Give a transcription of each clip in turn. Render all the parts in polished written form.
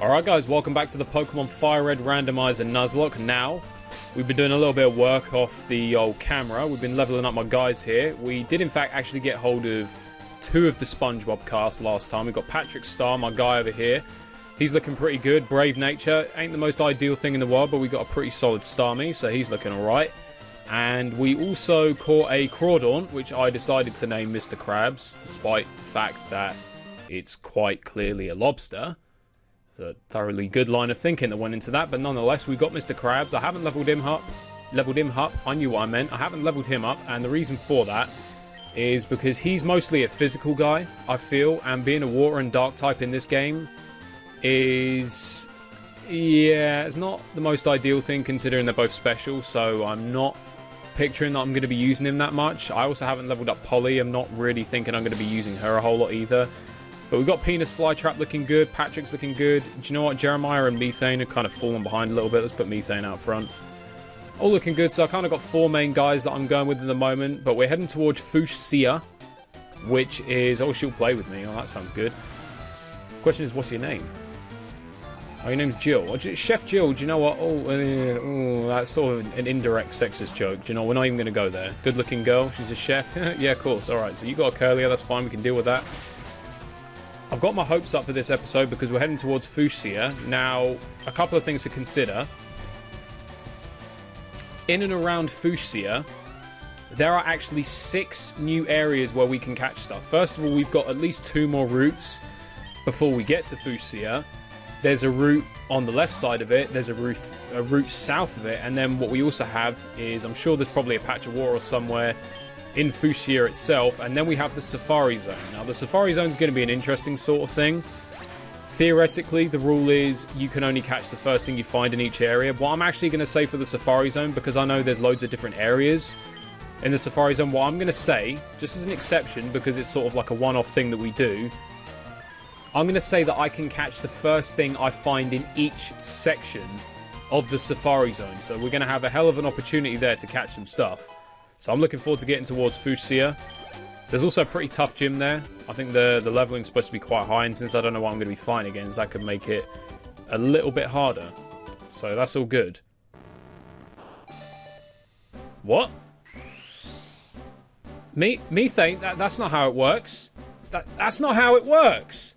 Alright guys, welcome back to the Pokemon Fire Red Randomizer Nuzlocke. Now, we've been doing a little bit of work off the old camera. We've been leveling up my guys here. We did in fact actually get hold of 2 of the SpongeBob cast last time. We got Patrick Star, my guy over here. He's looking pretty good. Brave Nature, ain't the most ideal thing in the world, but we got a pretty solid Starmie, so he's looking alright. And we also caught a Crawdaunt, which I decided to name Mr. Krabs, despite the fact that it's quite clearly a lobster. A thoroughly good line of thinking that went into that, but nonetheless, we've got Mr. Krabs. I haven't leveled him up. I knew what I meant. I haven't leveled him up, and the reason for that is because he's mostly a physical guy, I feel, and being a water and dark type in this game is, yeah, it's not the most ideal thing considering they're both special, so I'm not picturing that I'm going to be using him that much. I also haven't leveled up Polly. I'm not really thinking I'm going to be using her a whole lot either. But we've got Penis Flytrap looking good, Patrick's looking good. Do you know what? Jeremiah and Methane are kind of falling behind a little bit. Let's put Methane out front. All looking good, so I kind of got 4 main guys that I'm going with at the moment. But we're heading towards Fuchsia, which is... Oh, she'll play with me. Oh, that sounds good. Question is, what's your name? Oh, your name's Jill. Oh, Chef Jill, do you know what? Oh, that's sort of an indirect sexist joke. Do you know, we're not even going to go there. Good looking girl, she's a chef. Yeah, of course. Alright, so you got a Curlier, that's fine, we can deal with that. I've got my hopes up for this episode because we're heading towards Fuchsia. Now, a couple of things to consider. In and around Fuchsia, there are actually 6 new areas where we can catch stuff. First of all, we've got at least 2 more routes before we get to Fuchsia. There's a route on the left side of it, there's a route south of it, and then what we also have is, I'm sure there's probably a patch of water somewhere in Fuchsia itself, and then we have the Safari Zone. Now, the Safari Zone is going to be an interesting sort of thing. Theoretically, the rule is you can only catch the first thing you find in each area. What I'm actually going to say for the Safari Zone, because I know there's loads of different areas in the Safari Zone, what I'm going to say, just as an exception, because it's sort of like a one-off thing that we do, I'm going to say that I can catch the first thing I find in each section of the Safari Zone. So we're going to have a hell of an opportunity there to catch some stuff. So I'm looking forward to getting towards Fuchsia. There's also a pretty tough gym there. I think the leveling's supposed to be quite high, and since I don't know what I'm going to be fighting against, that could make it a little bit harder. So that's all good. What? Methane? That's not how it works. That's not how it works.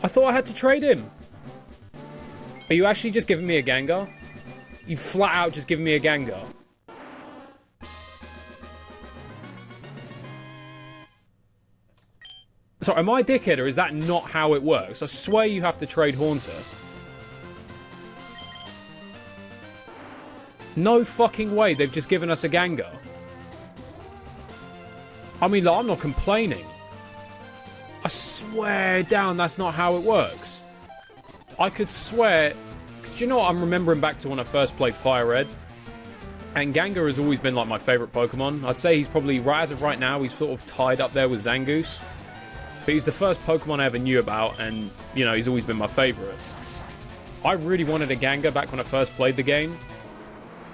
I thought I had to trade him. Are you actually just giving me a Gengar? You flat out just giving me a Gengar. Sorry, am I a dickhead, or is that not how it works? I swear you have to trade Haunter. No fucking way they've just given us a Gengar. I mean, look, I'm not complaining. I swear down that's not how it works. I could swear... Because do you know what, I'm remembering back to when I first played Fire Red, and Gengar has always been like my favourite Pokemon. I'd say he's probably, right as of right now, he's sort of tied up there with Zangoose. But he's the first Pokemon I ever knew about, and, you know, he's always been my favourite. I really wanted a Gengar back when I first played the game,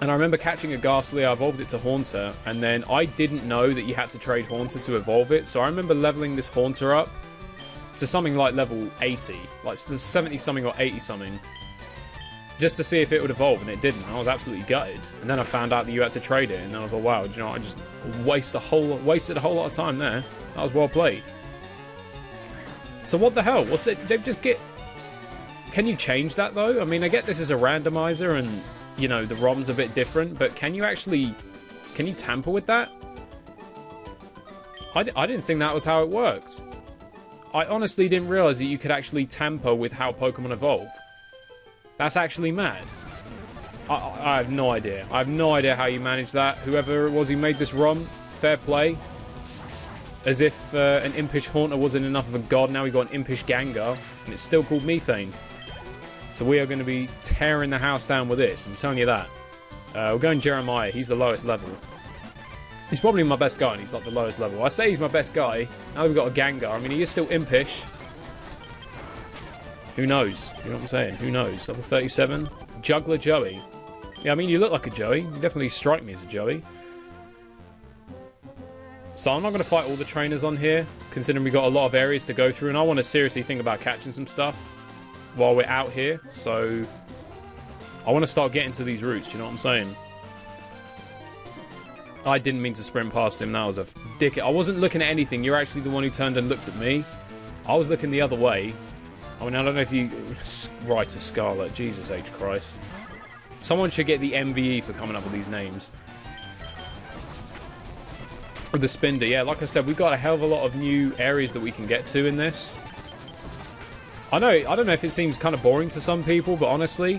and I remember catching a Ghastly, I evolved it to Haunter, and then I didn't know that you had to trade Haunter to evolve it, so I remember levelling this Haunter up to something like level 80, like 70-something or 80-something, just to see if it would evolve, and it didn't. I was absolutely gutted. And then I found out that you had to trade it, and then I was like, wow, do you know, I just wasted a whole lot of time there. That was well played. So what the hell? What's that? They've just get... Can you change that, though? I mean, I get this is a randomizer, and, you know, the ROM's a bit different, but can you actually... Can you tamper with that? I didn't think that was how it worked. I honestly didn't realise that you could actually tamper with how Pokemon evolve. That's actually mad. I have no idea. I have no idea how you managed that. Whoever it was who made this ROM, fair play. As if an Impish Haunter wasn't enough of a god, now we got an Impish Gengar, and it's still called Methane. So we are going to be tearing the house down with this, I'm telling you that. We're going Jeremiah, he's the lowest level. He's probably my best guy, and he's like the lowest level. I say he's my best guy, now we've got a Gengar. I mean, he is still Impish. Who knows? You know what I'm saying? Who knows? Level 37. Juggler Joey. Yeah, I mean, you look like a Joey. You definitely strike me as a Joey. So I'm not going to fight all the trainers on here, considering we got a lot of areas to go through, and I want to seriously think about catching some stuff while we're out here. So I want to start getting to these routes, do you know what I'm saying? I didn't mean to sprint past him, that was a dick. I wasn't looking at anything, you're actually the one who turned and looked at me. I was looking the other way. I mean, I don't know if you... Right to Scarlet, Jesus H. Christ. Someone should get the MVE for coming up with these names. With the Spinder, yeah, like I said, we've got a hell of a lot of new areas that we can get to in this. I don't know if it seems kind of boring to some people, but honestly,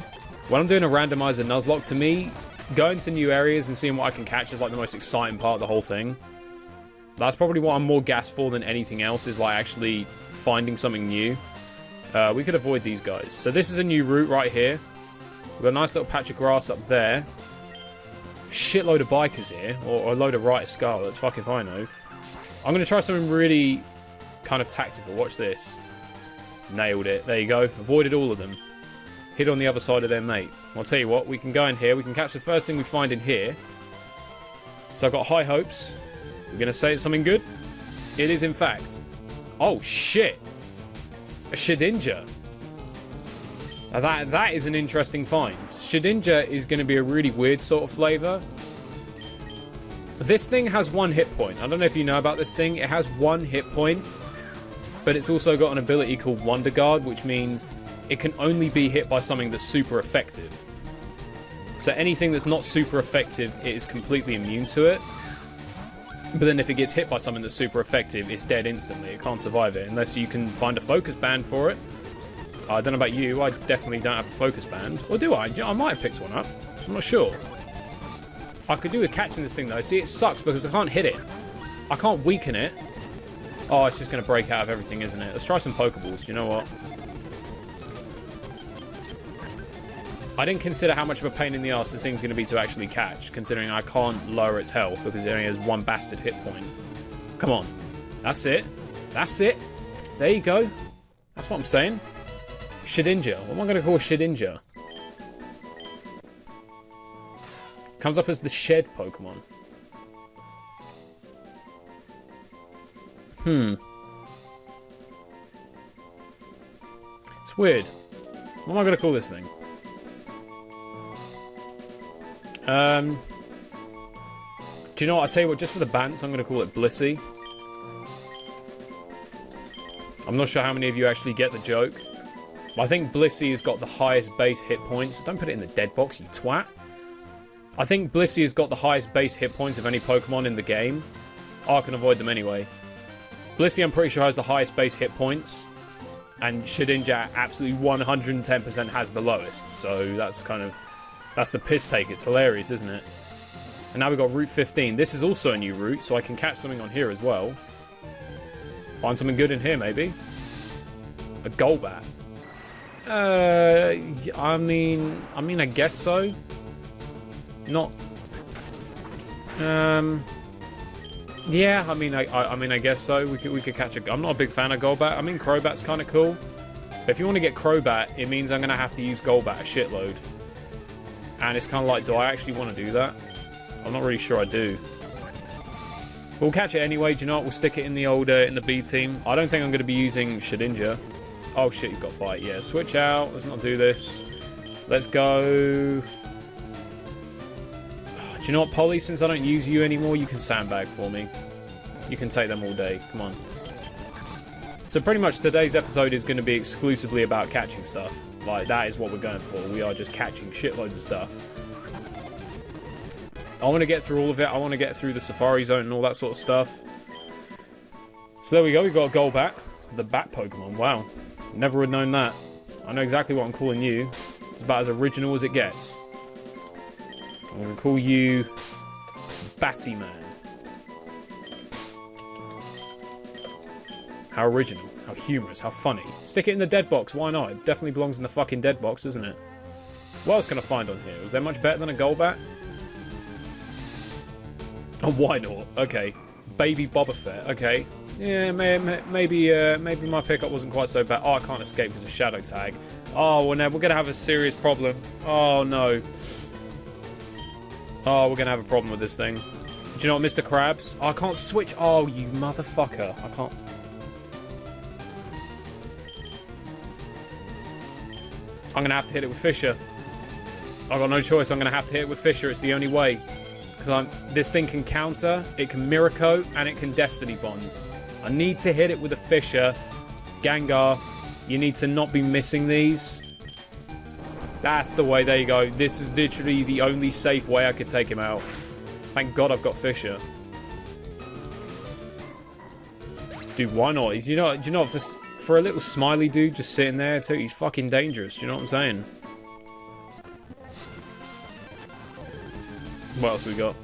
when I'm doing a Randomizer Nuzlocke, to me, going to new areas and seeing what I can catch is like the most exciting part of the whole thing. That's probably what I'm more gassed for than anything else, is like actually finding something new. We could avoid these guys. So this is a new route right here. We've got a nice little patch of grass up there. Shitload of bikers here, or a load of Right Scarlets, fuck if I know. I'm going to try something really kind of tactical. Watch this. Nailed it. There you go. Avoided all of them. Hit on the other side of their mate. I'll tell you what, we can go in here. We can catch the first thing we find in here. So I've got high hopes. We're going to say it's something good. It is, in fact. Oh, shit. A Shedinja. Now that is an interesting find. Shedinja is going to be a really weird sort of flavour. This thing has 1 hit point. I don't know if you know about this thing. It has 1 hit point. But it's also got an ability called Wonder Guard, which means it can only be hit by something that's super effective. So anything that's not super effective, it is completely immune to it. But then if it gets hit by something that's super effective, it's dead instantly. It can't survive it unless you can find a focus band for it. I don't know about you, I definitely don't have a focus band. Or do I? I might have picked one up. I'm not sure. I could do with catching this thing though. See, it sucks because I can't hit it. I can't weaken it. Oh, it's just going to break out of everything, isn't it? Let's try some Pokeballs. You know what? I didn't consider how much of a pain in the arse this thing's going to be to actually catch, considering I can't lower its health because it only has 1 bastard hit point. Come on. That's it. That's it. There you go. That's what I'm saying. Shedinja. What am I going to call Shedinja? Comes up as the Shed Pokemon. It's weird. What am I going to call this thing? Do you know what? I'll tell you what, just for the bants, I'm going to call it Blissey. I'm not sure how many of you actually get the joke. I think Blissey has got the highest base hit points. Don't put it in the dead box, you twat. I think Blissey has got the highest base hit points of any Pokemon in the game. Oh, I can avoid them anyway. Blissey, I'm pretty sure, has the highest base hit points. And Shedinja absolutely 110% has the lowest. So that's kind of... That's the piss take. It's hilarious, isn't it? And now we've got Route 15. This is also a new route, so I can catch something on here as well. Find something good in here, maybe. A Golbat. I mean, I guess so. Not. Yeah, I mean, I guess so. We could catch a. I'm not a big fan of Golbat. I mean, Crobat's kind of cool. But if you want to get Crobat, it means I'm gonna have to use Golbat a shitload. And it's kind of like, do I actually want to do that? I'm not really sure I do. We'll catch it anyway. Do you know what? We'll stick it in the old in the B team. I don't think I'm going to be using Shedinja. Oh shit, you've got Bite. Yeah, switch out. Let's not do this. Let's go. Do you know what, Polly? Since I don't use you anymore, you can sandbag for me. You can take them all day. Come on. So pretty much today's episode is going to be exclusively about catching stuff. Like, that is what we're going for. We are just catching shitloads of stuff. I want to get through all of it. I want to get through the Safari Zone and all that sort of stuff. So there we go. We've got a Golbat. The Bat Pokemon. Wow. Never would have known that. I know exactly what I'm calling you. It's about as original as it gets. I'm going to call you Batty Man. How original. How humorous. How funny. Stick it in the dead box. Why not? It definitely belongs in the fucking dead box, doesn't it? What else can I find on here? Was there much better than a Golbat? Oh, why not? Okay. Baby Boba Fett. Okay. Yeah, maybe my pickup wasn't quite so bad. Oh, I can't escape because of Shadow Tag. Oh, well, now we're going to have a serious problem. Oh, no. Oh, we're going to have a problem with this thing. Do you know what, Mr. Krabs? Oh, I can't switch. Oh, you motherfucker. I can't. I'm going to have to hit it with Fisher. I've got no choice. I'm going to have to hit it with Fisher. It's the only way. Because this thing can counter, it can Miracle, and it can Destiny Bond. I need to hit it with a Fisher. Gengar, you need to not be missing these. That's the way. There you go. This is literally the only safe way I could take him out. Thank God I've got Fisher. Dude, why not? Do you know, for a little smiley dude just sitting there too, he's fucking dangerous. Do you know what I'm saying? What else we got?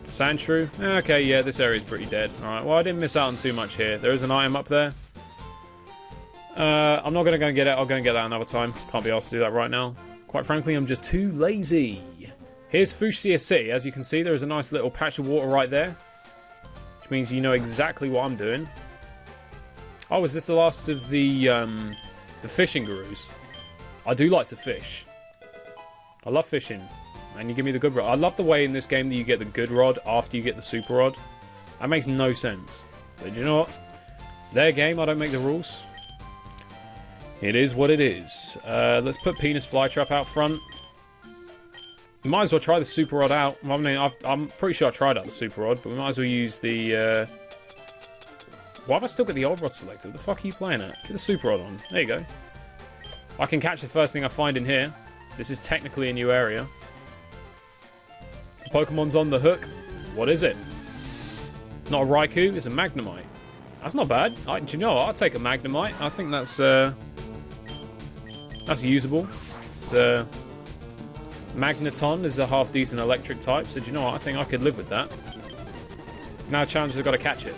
Sandshrew? Okay, yeah, this area is pretty dead. Alright, well, I didn't miss out on too much here. There is an item up there. I'm not going to go and get it. I'll go and get that another time. Can't be asked to do that right now. Quite frankly, I'm just too lazy. Here's Fuchsia City. As you can see, there is a nice little patch of water right there. Which means you know exactly what I'm doing. Oh, is this the last of the fishing gurus? I do like to fish. I love fishing. And you give me the good rod. I love the way in this game that you get the good rod after you get the super rod. That makes no sense. But you know what? Their game, I don't make the rules. It is what it is. Let's put Penis Flytrap out front. We might as well try the super rod out. I mean, I'm pretty sure I tried out the super rod, but we might as well use the... Why have I still got the old rod selected? What the fuck are you playing at? Get the super rod on. There you go. I can catch the first thing I find in here. This is technically a new area. Pokemon's on the hook. What is it? Not a Raikou, it's a Magnemite. That's not bad. Do you know what? I'll take a Magnemite. I think that's usable. It's Magneton is a half-decent electric type, so do you know what? I think I could live with that. Now challengers have got to catch it.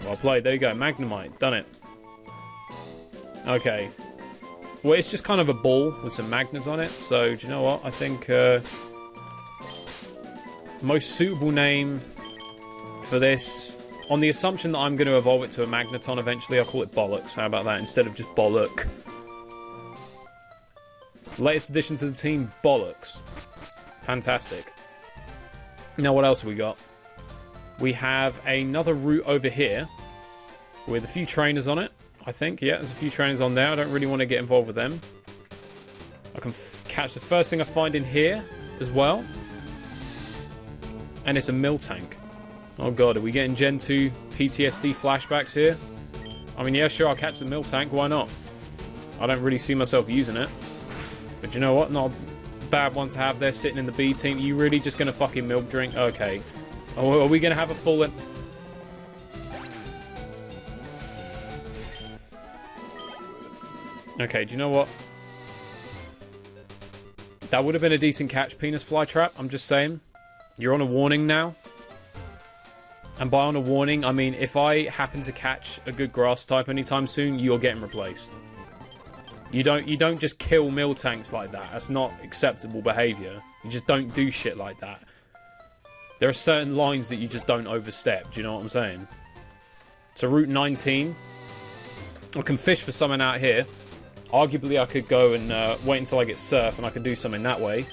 Well played. There you go. Magnemite. Done it. Okay. Well, it's just kind of a ball with some magnets on it, so do you know what? I think... most suitable name for this, on the assumption that I'm going to evolve it to a Magneton eventually, I'll call it Bollocks. How about that? Instead of just Bollock. Latest addition to the team, Bollocks. Fantastic. Now what else have we got? We have another route over here with a few trainers on it, I think. Yeah, there's a few trainers on there. I don't really want to get involved with them. I can catch the first thing I find in here as well. And it's a miltank. Oh god, are we getting Gen 2 PTSD flashbacks here? I mean, yeah, sure, I'll catch the miltank. Why not? I don't really see myself using it. But you know what? Not a bad one to have there sitting in the B team. You really just going to fucking milk drink? Okay. Oh, are we going to have a full... Okay, do you know what? That would have been a decent catch, Penis Flytrap. I'm just saying. You're on a warning now. And by on a warning, I mean if I happen to catch a good grass type anytime soon, you're getting replaced. You don't just kill miltanks like that. That's not acceptable behaviour. You just don't do shit like that. There are certain lines that you just don't overstep. Do you know what I'm saying? To Route 19. I can fish for something out here. Arguably, I could go and wait until I get surf and I could do something that way.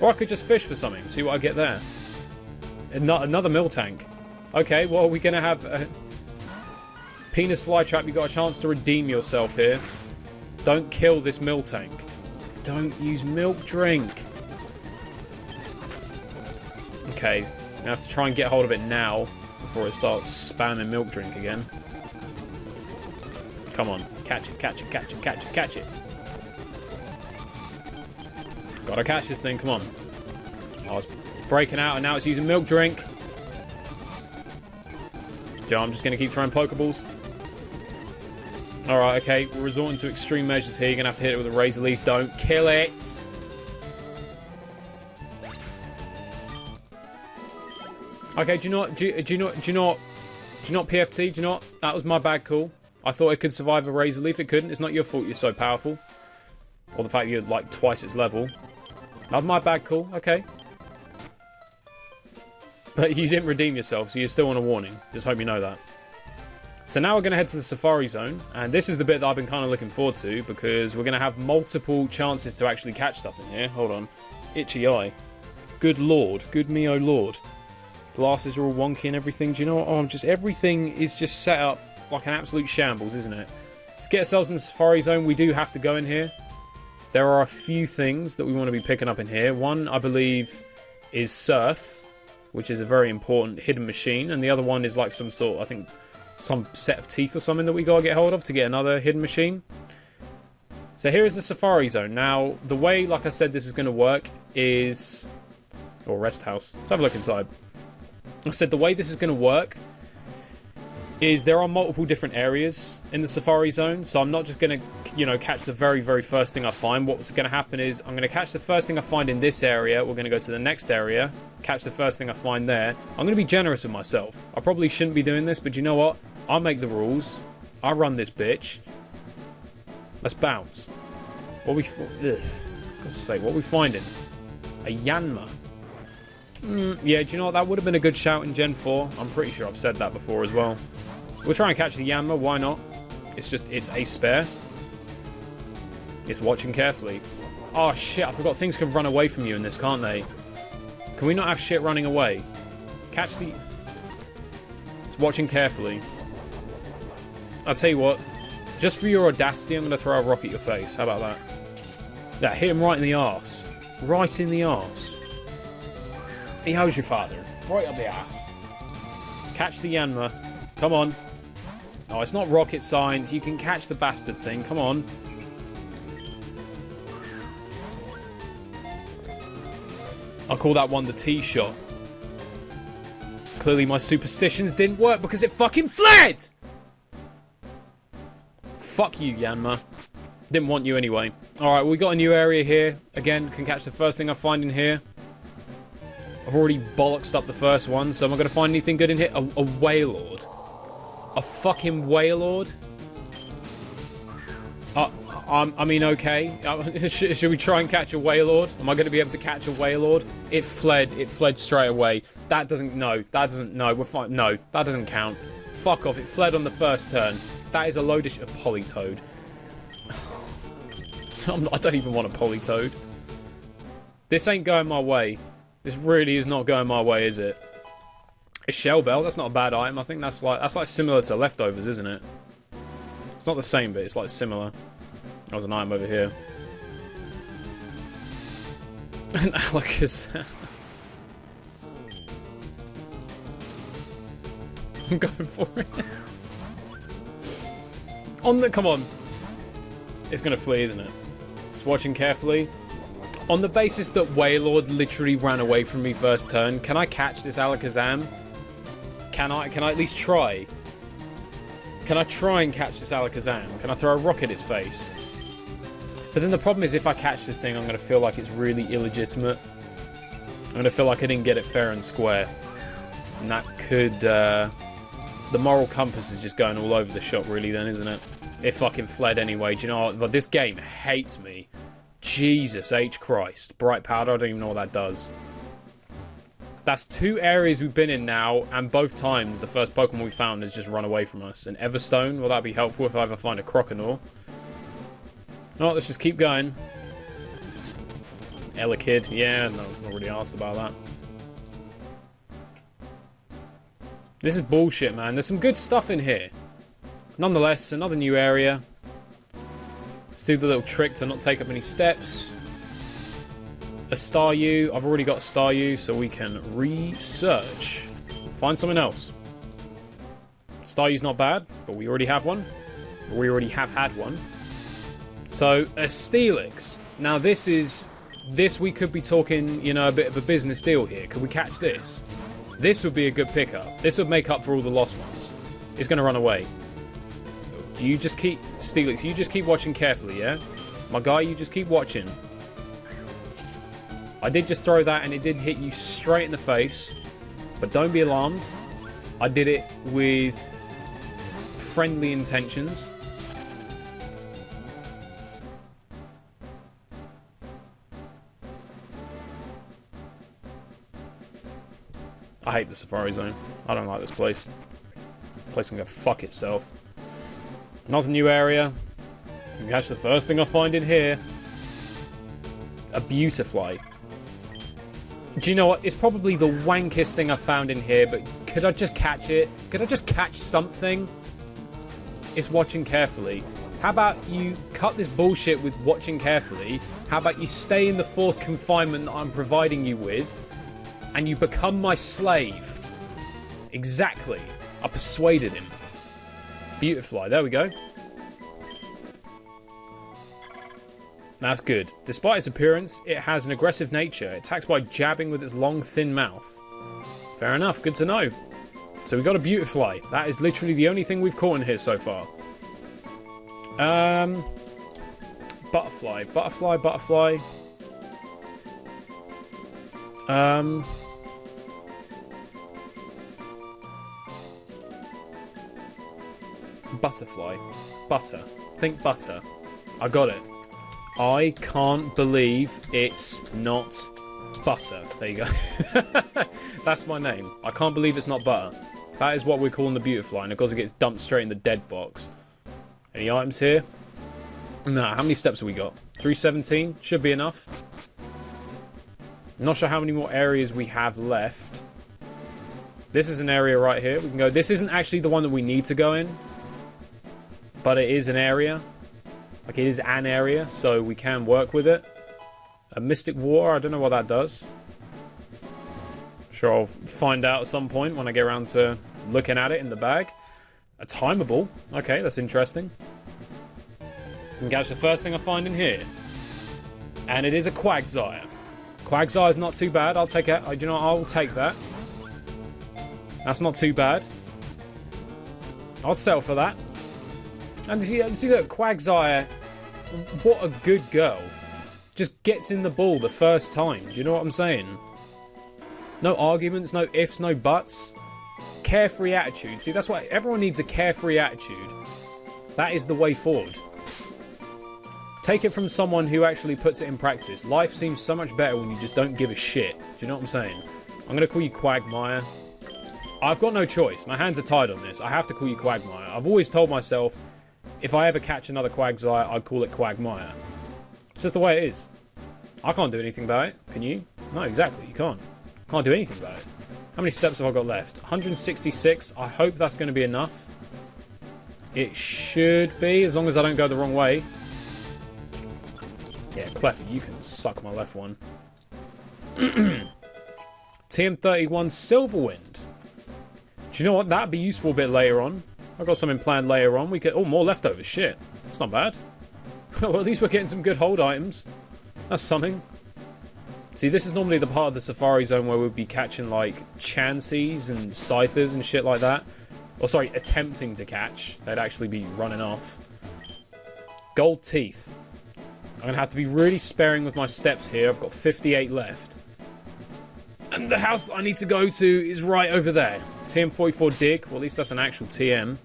Or I could just fish for something, see what I get there. Another miltank. Okay, well, we're going to have... Penis Flytrap, you got a chance to redeem yourself here. Don't kill this miltank. Don't use milk drink. Okay, I have to try and get hold of it now before it starts spamming milk drink again. Come on, catch it, catch it, catch it, catch it, catch it. Gotta catch this thing, come on. Oh, it's breaking out and now it's using milk drink. Joe, I'm just gonna keep throwing Pokeballs. Alright, okay, we're resorting to extreme measures here. You're gonna have to hit it with a Razor Leaf. Don't kill it! Okay, do you know what, PFT? Do you know what? That was my bad call. I thought it could survive a Razor Leaf. It couldn't. It's not your fault you're so powerful. Or the fact you're like twice its level. That was my bad call. Okay. But you didn't redeem yourself, so you're still on a warning. Just hope you know that. So now we're going to head to the Safari Zone. And this is the bit that I've been kind of looking forward to, because we're going to have multiple chances to actually catch stuff in here. Hold on. Itchy eye. Good lord. Good me, oh lord. Glasses are all wonky and everything. Do you know what? Oh, everything is just set up like an absolute shambles, isn't it? Let's get ourselves in the Safari Zone. We do have to go in here. There are a few things that we want to be picking up in here. One, I believe, is Surf, which is a very important hidden machine. And the other one is like some sort, I think, some set of teeth or something that we got to get hold of to get another hidden machine. So here is the Safari Zone. Now, the way, like I said, this is going to work is... Or rest house. Let's have a look inside. Like I said, the way this is going to work is there are multiple different areas in the Safari Zone. So I'm not just going to, you know, catch the very, very first thing I find. What's going to happen is I'm going to catch the first thing I find in this area. We're going to go to the next area, catch the first thing I find there. I'm going to be generous with myself. I probably shouldn't be doing this, but you know what? I'll make the rules. I run this bitch. Let's bounce. What we... Let's say, what we finding? A Yanma. Yeah, do you know what? That would have been a good shout in Gen 4. I'm pretty sure I've said that before as well. We'll try and catch the Yanma. Why not? It's a spare. It's watching carefully. Oh, shit. I forgot things can run away from you in this, can't they? Can we not have shit running away? Catch the... It's watching carefully. I'll tell you what. Just for your audacity, I'm going to throw a rock at your face. How about that? Yeah, hit him right in the arse. Right in the arse. Hey, how's your father? Right up the ass. Catch the Yanma. Come on. Oh, it's not rocket science. You can catch the bastard thing. Come on. I'll call that one the T-shot. Clearly my superstitions didn't work because it fucking fled! Fuck you, Yanma. Didn't want you anyway. Alright, we got a new area here. Again, can catch the first thing I find in here. I've already bollocksed up the first one, so am I going to find anything good in here? A Wailord. A fucking Wailord? I mean, okay. Should we try and catch a Wailord? Am I going to be able to catch a Wailord? It fled straight away. That doesn't, no. That doesn't, no. We're fine. No, that doesn't count. Fuck off. It fled on the first turn. That is a load of shit. A Politoed. I don't even want a Politoed. This ain't going my way. This really is not going my way, is it? A Shell Bell, that's not a bad item. I think that's like similar to Leftovers, isn't it? It's not the same, but it's like similar. There's an item over here. An Alakazam. I'm going for it. Come on. It's gonna flee, isn't it? It's watching carefully. On the basis that Wailord literally ran away from me first turn, can I catch this Alakazam? Can I at least try? Can I try and catch this Alakazam? Can I throw a rock at its face? But then the problem is if I catch this thing, I'm going to feel like it's really illegitimate. I'm going to feel like I didn't get it fair and square. And that could... the moral compass is just going all over the shop really then, isn't it? It fucking fled anyway. Do you know what? But this game hates me. Jesus H. Christ. Bright Powder, I don't even know what that does. That's 2 areas we've been in now, and both times the first Pokemon we found has just run away from us. An Everstone, will that be helpful if I ever find a Croconaw? No, let's just keep going. Elekid, yeah, no, not really asked about that. This is bullshit, man. There's some good stuff in here. Nonetheless, another new area. Let's do the little trick to not take up any steps. A Staryu. I've already got a Staryu, so we can research. Find something else. Staryu's not bad, but we already have one. We already have had one. So, a Steelix. Now, this we could be talking, you know, a bit of a business deal here. Could we catch this? This would be a good pickup. This would make up for all the lost ones. It's going to run away. Do you just keep... Steelix, you just keep watching carefully, yeah? My guy, you just keep watching. I did just throw that and it did hit you straight in the face. But don't be alarmed. I did it with friendly intentions. I hate the Safari Zone. I don't like this place. The place can go fuck itself. Another new area. You can catch the first thing I find in here. A Beautifly. Do you know what? It's probably the wankiest thing I've found in here, but could I just catch it? Could I just catch something? It's watching carefully. How about you cut this bullshit with watching carefully? How about you stay in the forced confinement that I'm providing you with, and you become my slave? Exactly. I persuaded him. Beautifly. There we go. That's good. Despite its appearance, it has an aggressive nature. It attacks by jabbing with its long, thin mouth. Fair enough. Good to know. So we got a Beautifly. That is literally the only thing we've caught in here so far. Butterfly. Butterfly. Butterfly. Butterfly. Butter. Think butter. I got it. I can't believe it's not butter. There you go. That's my name. I can't believe it's not butter. That is what we're calling the Beautifly, and of course it gets dumped straight in the dead box. Any items here? No. How many steps have we got? 317? Should be enough. I'm not sure how many more areas we have left. This is an area right here. We can go. This isn't actually the one that we need to go in, but it is an area. Like, it is an area, so we can work with it. A Mystic Water, I don't know what that does. Sure, I'll find out at some point when I get around to looking at it in the bag. A Timeable. Okay, that's interesting. And catch the first thing I find in here. And it is a Quagsire. Quagsire's not too bad. I'll take it. You know, I'll take that. That's not too bad. I'll settle for that. And see, look, Quagsire, what a good girl. Just gets in the ball the first time. Do you know what I'm saying? No arguments, no ifs, no buts. Carefree attitude. See, that's why everyone needs a carefree attitude. That is the way forward. Take it from someone who actually puts it in practice. Life seems so much better when you just don't give a shit. Do you know what I'm saying? I'm going to call you Quagmire. I've got no choice. My hands are tied on this. I have to call you Quagmire. I've always told myself, if I ever catch another Quagsire, I'd call it Quagmire. It's just the way it is. I can't do anything about it. Can you? No, exactly. You can't. Can't do anything about it. How many steps have I got left? 166. I hope that's going to be enough. It should be, as long as I don't go the wrong way. Yeah, Cleffer, you can suck my left one. TM31 Silverwind. Do you know what? That'd be useful a bit later on. I've got something planned later on. We could... Oh, more leftovers. Shit. That's not bad. Well, at least we're getting some good hold items. That's something. See, this is normally the part of the Safari Zone where we'd be catching, like, Chanseys and Scythers and shit like that. Or, sorry, attempting to catch. They'd actually be running off. Gold Teeth. I'm going to have to be really sparing with my steps here. I've got 58 left. And the house that I need to go to is right over there. TM44 Dig. Well, at least that's an actual TM.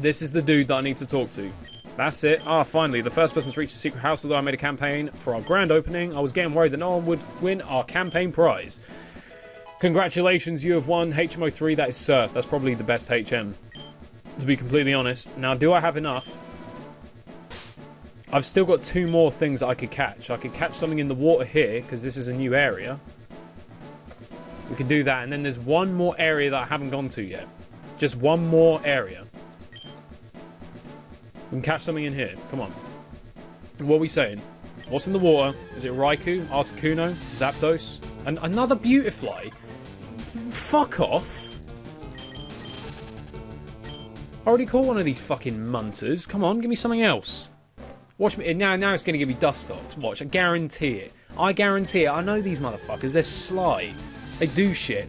This is the dude that I need to talk to. That's it. Ah, finally, the first person to reach the secret house. Although I made a campaign for our grand opening, I was getting worried that no one would win our campaign prize. Congratulations, you have won HMO3. That is Surf. That's probably the best HM, to be completely honest. Now, do I have enough? I've still got 2 more things that I could catch. I could catch something in the water here, because this is a new area. We can do that, and then there's one more area that I haven't gone to yet. Just one more area. We can catch something in here. Come on. What are we saying? What's in the water? Is it Raikou, Articuno, Zapdos? And another Beautifly? Fuck off. I already caught one of these fucking munters. Come on, give me something else. Watch me. Now it's going to give me Dustox. Watch, I guarantee it. I guarantee it. I know these motherfuckers. They're sly. They do shit.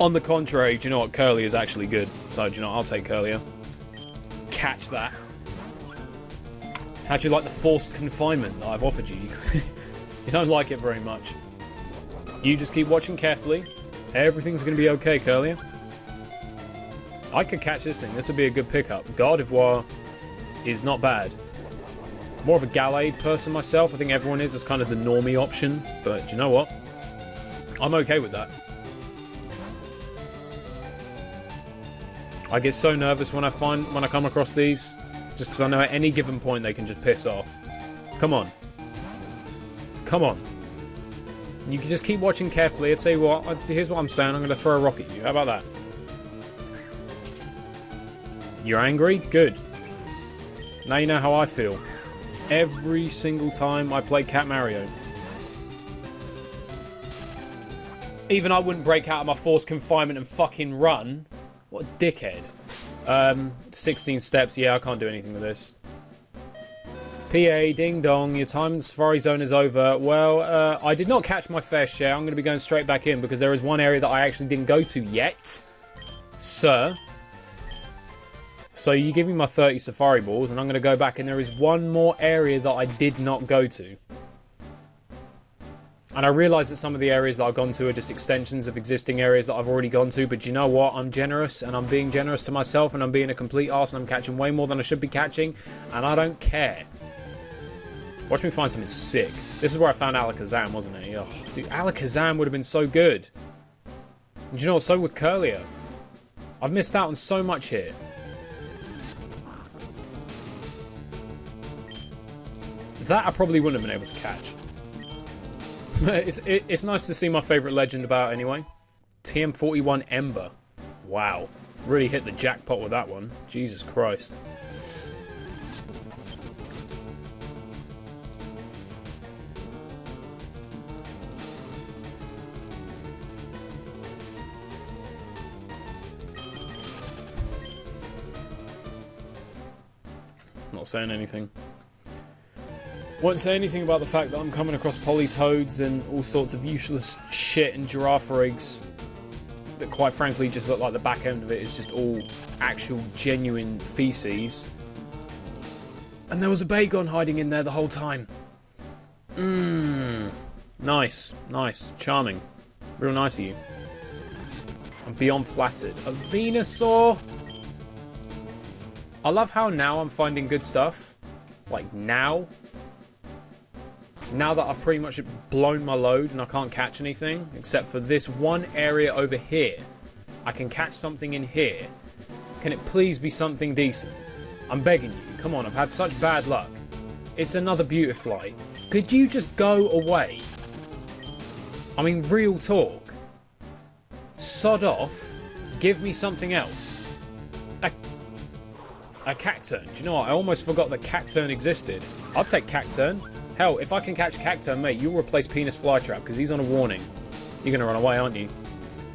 On the contrary, do you know what? Curly is actually good. So, do you know what? I'll take Curlier. Catch that. How'd you like the forced confinement that I've offered you? You don't like it very much. You just keep watching carefully. Everything's going to be okay, Curlier. I could catch this thing. This would be a good pickup. Gardevoir is not bad. More of a Gallade person myself. I think everyone is. It's kind of the normie option. But do you know what? I'm okay with that. I get so nervous when I come across these, just because I know at any given point they can just piss off. Come on. Come on. You can just keep watching carefully. I'll tell you what. Here's what I'm saying. I'm going to throw a rock at you. How about that? You're angry? Good. Now you know how I feel. Every single time I play Cat Mario. Even I wouldn't break out of my forced confinement and fucking run. What a dickhead. 16 steps. Yeah, I can't do anything with this. PA, ding dong, your time in the Safari Zone is over. Well, I did not catch my fair share. I'm going to be going straight back in because there is one area that I actually didn't go to yet. Sir. So you give me my 30 Safari Balls and I'm going to go back and there is one more area that I did not go to. And I realise that some of the areas that I've gone to are just extensions of existing areas that I've already gone to. But you know what? I'm generous and I'm being generous to myself and I'm being a complete arse and I'm catching way more than I should be catching. And I don't care. Watch me find something sick. This is where I found Alakazam, wasn't it? Oh, dude, Alakazam would have been so good. And you know what? So would Curlier. I've missed out on so much here. That I probably wouldn't have been able to catch. It's nice to see my favourite legend about anyway. TM41 Ember. Wow. Really hit the jackpot with that one. Jesus Christ. Not saying anything. Won't say anything about the fact that I'm coming across Politoads and all sorts of useless shit and giraffe eggs that quite frankly just look like the back end of it is just all actual genuine feces. And there was a Bagon hiding in there the whole time. Nice. Nice. Charming. Real nice of you. I'm beyond flattered. A Venusaur? I love how now I'm finding good stuff. Like now. Now that I've pretty much blown my load and I can't catch anything, except for this one area over here. I can catch something in here. Can it please be something decent? I'm begging you. Come on, I've had such bad luck. It's another Beautifly. Could you just go away? I mean, real talk. Sod off. Give me something else. A Cacturn. Do you know what? I almost forgot that Cacturn existed. I'll take Cacturn. Hell, if I can catch Cacturn, mate, you'll replace Penis Flytrap because he's on a warning. You're going to run away, aren't you?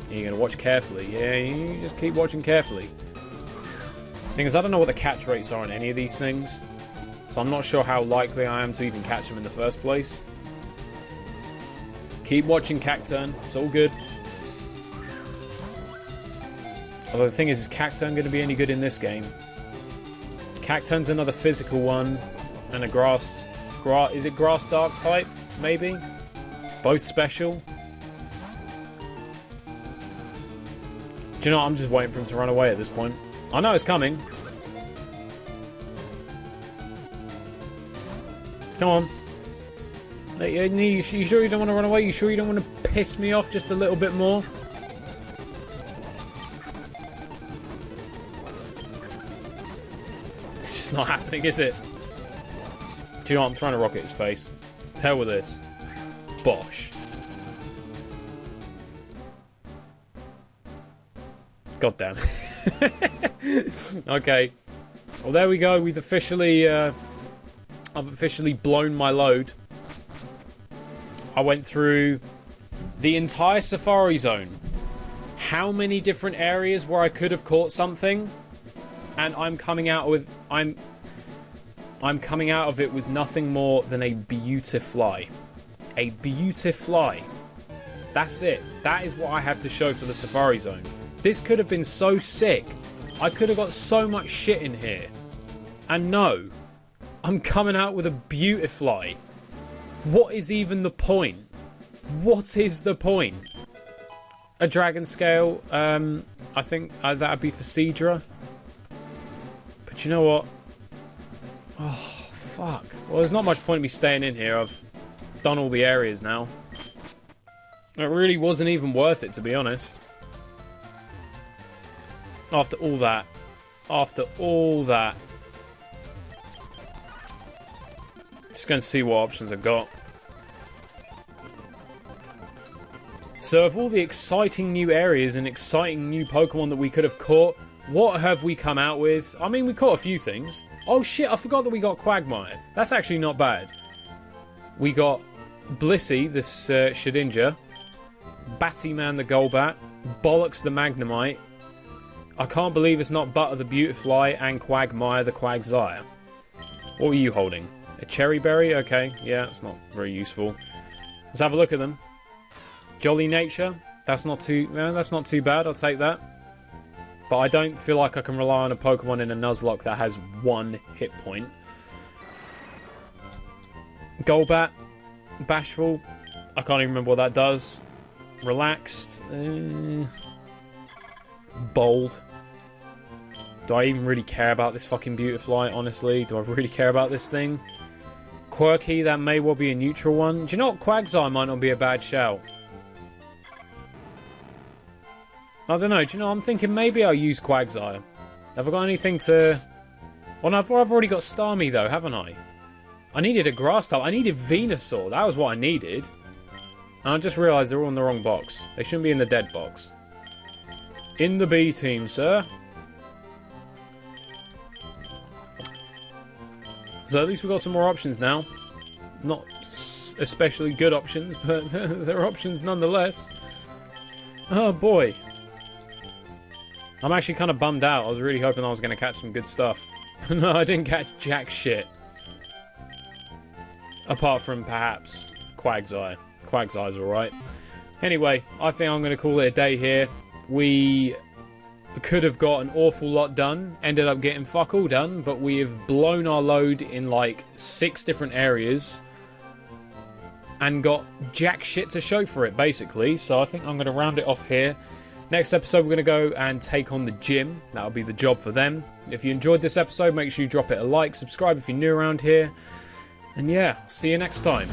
You're going to watch carefully. Yeah, you just keep watching carefully. Thing is, I don't know what the catch rates are on any of these things. So I'm not sure how likely I am to even catch them in the first place. Keep watching Cacturn. It's all good. Although the thing is Cacturn going to be any good in this game? Cacturn's another physical one. And a grass... Is it grass dark type? Maybe? Both special? Do you know what? I'm just waiting for him to run away at this point. I know it's coming. Come on. You sure you don't want to run away? You sure you don't want to piss me off just a little bit more? It's just not happening, is it? Do you know what? I'm trying to rocket his face. To hell with this. Bosh. God damn. Okay. Well, there we go. We've officially... I've officially blown my load. I went through the entire Safari Zone. How many different areas where I could have caught something? And I'm coming out with... I'm coming out of it with nothing more than a Beautifly. A Beautifly. That's it. That is what I have to show for the Safari Zone. This could have been so sick. I could have got so much shit in here. And no. I'm coming out with a Beautifly. What is even the point? What is the point? A Dragon Scale. I think that would be for Seadra. But you know what? Oh, fuck. Well, there's not much point in me staying in here. I've done all the areas now. It really wasn't even worth it, to be honest. After all that. After all that. Just going to see what options I've got. So of all the exciting new areas and exciting new Pokemon that we could have caught, what have we come out with? I mean, we caught a few things. Oh shit, I forgot that we got Quagmire. That's actually not bad. We got Blissey, this Shedinja, Battyman the Golbat, Bollocks the Magnemite. I can't believe it's not Butter the Beautifly and Quagmire the Quagsire. What were you holding? A Cherry Berry? Okay, yeah, it's not very useful. Let's have a look at them. Jolly Nature. That's not too bad. I'll take that. But I don't feel like I can rely on a Pokemon in a Nuzlocke that has 1 hit point. Golbat. Bashful. I can't even remember what that does. Relaxed. Bold. Do I even really care about this fucking Beautifly, honestly? Do I really care about this thing? Quirky, that may well be a neutral one. Do you know what? Quagsire might not be a bad shout. I don't know. Do you know, I'm thinking maybe I'll use Quagsire. Have I got anything to... Well, I've already got Starmie, though, haven't I? I needed a grass type. I needed Venusaur. That was what I needed. And I just realised they're all in the wrong box. They shouldn't be in the dead box. In the B team, sir. So at least we've got some more options now. Not especially good options, but they're options nonetheless. Oh boy. I'm actually kind of bummed out. I was really hoping I was going to catch some good stuff. No, I didn't catch jack shit. Apart from perhaps Quagsire. Quagsire's alright. Anyway, I think I'm going to call it a day here. We could have got an awful lot done. Ended up getting fuck all done. But we have blown our load in like 6 different areas. And got jack shit to show for it, basically. So I think I'm going to round it off here. Next episode, we're going to go and take on the gym. That'll be the job for them. If you enjoyed this episode, make sure you drop it a like. Subscribe if you're new around here. And yeah, see you next time.